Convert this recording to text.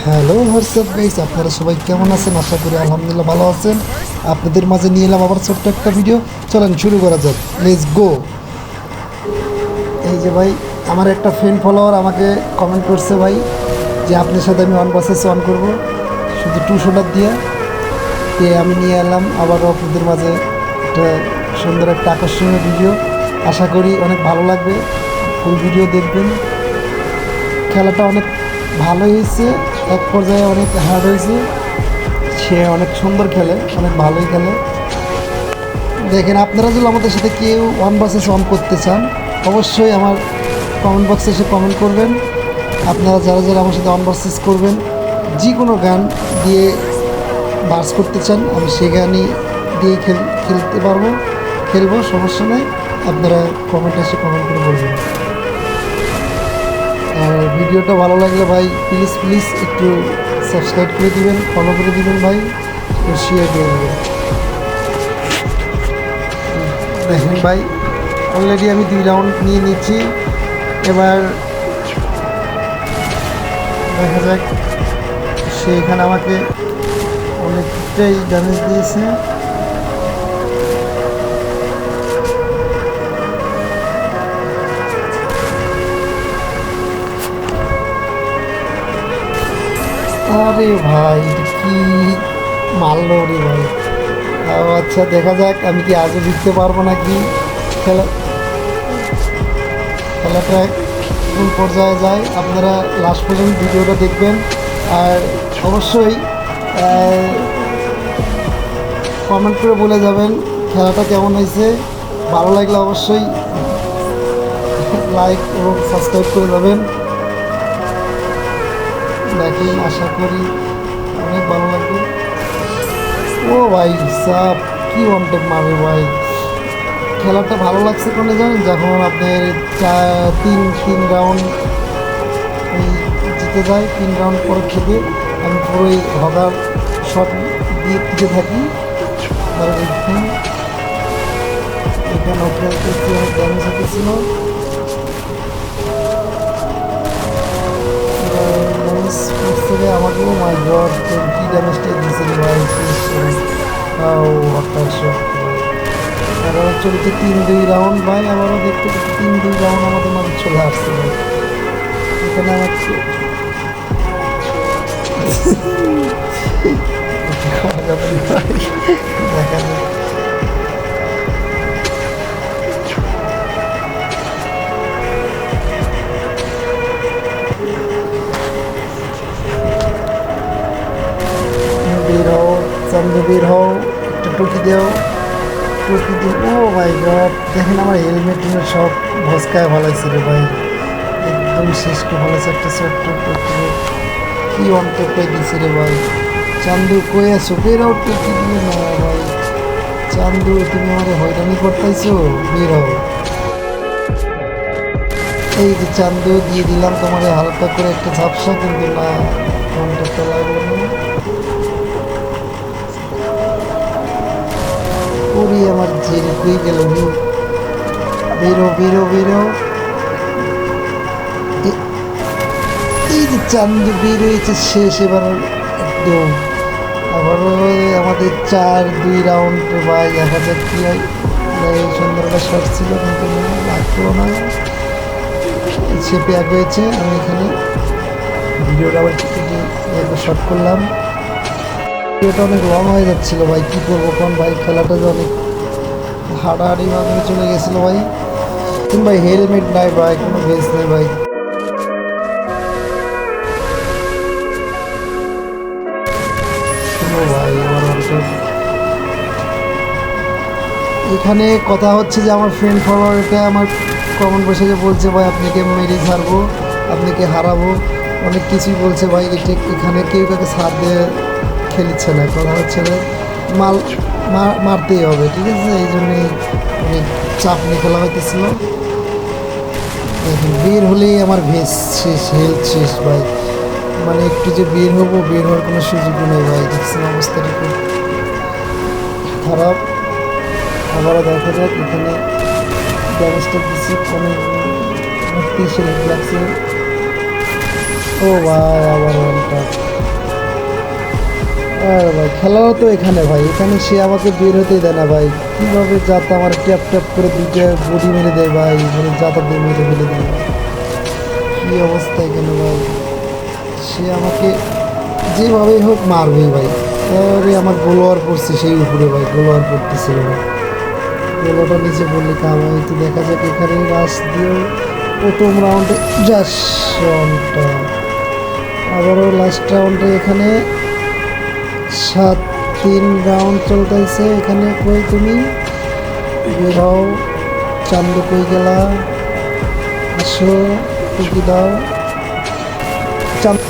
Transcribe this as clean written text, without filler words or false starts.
Hello WhatsApp guys, আপনারা সবাই কেমন আছেন? আশা করি আলহামদুলিল্লাহ ভালো আছেন। আপনাদের মাঝে নিয়ে এলাম আবার ছোট্ট একটা ভিডিও। চলেন শুরু করা যাক, লেটস গো। এই যে ভাই, আমার একটা ফ্রেন্ড ফলোয়ার আমাকে কমেন্ট করছে ভাই যে আপনার সাথে আমি ওয়ান ভার্সেস ওয়ান করবো শুধু 200 দিয়ে। আমি নিয়ে এলাম আবারও আপনাদের মাঝে একটা সুন্দর একটা আকর্ষণীয় ভিডিও। আশা করি অনেক ভালো লাগবে, ফুল ভিডিও দেখবেন। খেলাটা অনেক ভালোই হয়েছে, এক পর্যায়ে অনেক হার্ড হয়েছে। সে অনেক সুন্দর খেলে, অনেক ভালোই খেলে। দেখেন, আপনারা যদি আমাদের সাথে কেউ ওয়ান ভার্সেস ওয়ান করতে চান অবশ্যই আমার কমেন্ট বক্সে এসে কমেন্ট করবেন। আপনারা যারা যারা আমার সাথে ওয়ান ভার্সেস করবেন, যে কোনো গান দিয়ে ভার্স করতে চান আমি সেই গানই দিয়ে খেলতে পারবো, খেলবো, সমস্যা নেই। আপনারা কমেন্টে এসে কমেন্ট করে বলবেন। আর ভিডিওটা ভালো লাগলে ভাই প্লিজ প্লিজ একটু সাবস্ক্রাইব করে দিবেন, ফলো করে দিবেন ভাই, শেয়ার করে দেবেন। দেখেন ভাই, অলরেডি আমি 2 রাউন্ড নিয়ে নিচ্ছি। এবার দেখা যাক, সে এখানে আমাকে অনেকটাই ড্যামেজ দিয়েছে। আরে ভাই, কি মারলো রে ভাই! আচ্ছা, দেখা যাক আমি কি আজও জিততে পারবো নাকি। খেলাটা কোন পর্যায়ে যায় আপনারা লাস্ট পর্যন্ত ভিডিওটা দেখবেন। আর অবশ্যই কমেন্ট করে বলে যাবেন খেলাটা কেমন হয়েছে। ভালো লাগলে অবশ্যই লাইক এবং সাবস্ক্রাইব করে যাবেন। দেখেন, আশা করি অনেক ভালো লাগবে। ও ভাই সাপ, কি ওয়ানটেপ মারবে ভাই! খেলাটা ভালো লাগছে কোনে জানেন, যখন আপনার তিন রাউন্ড জিতে যায়। 3 রাউন্ড পর থেকে আমি পুরোই হগার শট দিয়ে পিঠে থাকি। এখানে অনেক ড্যামেজ হতেছিল। আমাকেও মাই গড, কি ড্যামেজটা দিয়েছিল ভাই! আবারও চলছে 3-2 রাউন্ড ভাই। আবারও দেখতে 3-2 রাউন্ড আমাদের মাঝে চলে আসছে ভাই। এখানে আমাকে দেখা যায়। বের হও, চান্দু বের হও, একটা টুকি দেও, টুকি দিও। ও ভাই গড, দেখেন আমার হেলমেট সব ভস্কায় ভালাইছিল ভাই, একদম শেষ করে ভালাইছে। একটা ছোট্ট টুকি কি অন্তরটা দিছে রে ভাই। চান্দু কই আছো? বের হও, টুকি দিও না ভাই। চান্দু, তুমি আমাদের হয়রানি করতেছো, বের হও। এই যে চান্দু, দিয়ে দিলাম তোমার হালকা করে একটা ঝাপসা, কিন্তু না, অন্তরটা লাগলো না। ওরে আমার জেল হয়ে গেল। বেরো বেরো বেরো। এই যে চান্দু বের হয়েছে শেষ এবার একদম। আবারও আমাদের 4-2 রাউন্ড ভাই, দেখা যাক কি হয়। সুন্দর একটা শট ছিল কিন্তু লাগলো না, সে প্যাক হয়েছে। আমি এখানে ভিডিওটা আবার একবার শট করলাম। ভিডিওটা অনেক লং হয়ে যাচ্ছিলো ভাই, কী করবো কোন ভাই। খেলাটা যে অনেক হাঁটাহাঁটি মাধ্যমে চলে গেছিলো ভাই। কিন্তু ভাই হেলমেট নাই ভাই, কোনো ভেস নেই ভাই। ভাই আমার এখানে কথা হচ্ছে যে আমার ফ্রেন্ড ফলোয়ারটা আমার কমেন্ট বসে যে বলছে ভাই আপনাকে মেরে ছাড়বো, আপনাকে হারাবো, অনেক কিছুই বলছে ভাই। এখানে কেউ কাউকে ছাড় দিয়ে খেলছে না, কথা হচ্ছে না, মারতেই হবে, ঠিক আছে? এই জন্যই অনেক চাপ নিয়ে খেলা হইতেছিল। দেখেন, বের হলেই আমার ভেস শেষ, হেলথ শেষ ভাই। মানে একটু যে বের হবো, বের হওয়ার কোনো সুযোগও নেই ভাই। দেখছেন অবস্থাটা খুব খারাপ। আবারও দেখা যাক, এখানে ড্যামেজটা দিচ্ছি অনেক 30 লাগছে। ও ভাই, আবার ওয়ানটা আর ভাই খেলাও তো এখানে ভাই, এখানে সে আমাকে বের হতেই দেয় না ভাই। কীভাবে যাতে আমার ট্যাপ ট্যাপ করে দুইটা বডি মেরে দেয় ভাই, মানে যাতা দিয়ে মেরে ফেলে দেয়। কী অবস্থা এখানে ভাই, সে আমাকে যেভাবেই হোক মারবেই ভাই। আরে আমার গোলোয়ার পড়ছে সেই উপরে ভাই, গোলোয়ার পড়তেছিল ভাই, গোলোটা নিচে পড়লে কাম হয়। তো দেখা যাক এখানে রাশ দিয়ে প্রথম রাউন্ডে জাস রাউন্ডটা, আবারও লাস্ট রাউন্ডে এখানে 7-3 রাউন্ড চলতেছে। এখানে কই তুমি বের হও, চান্দু কই গেলা, আসো টুকি দাও চান্দু।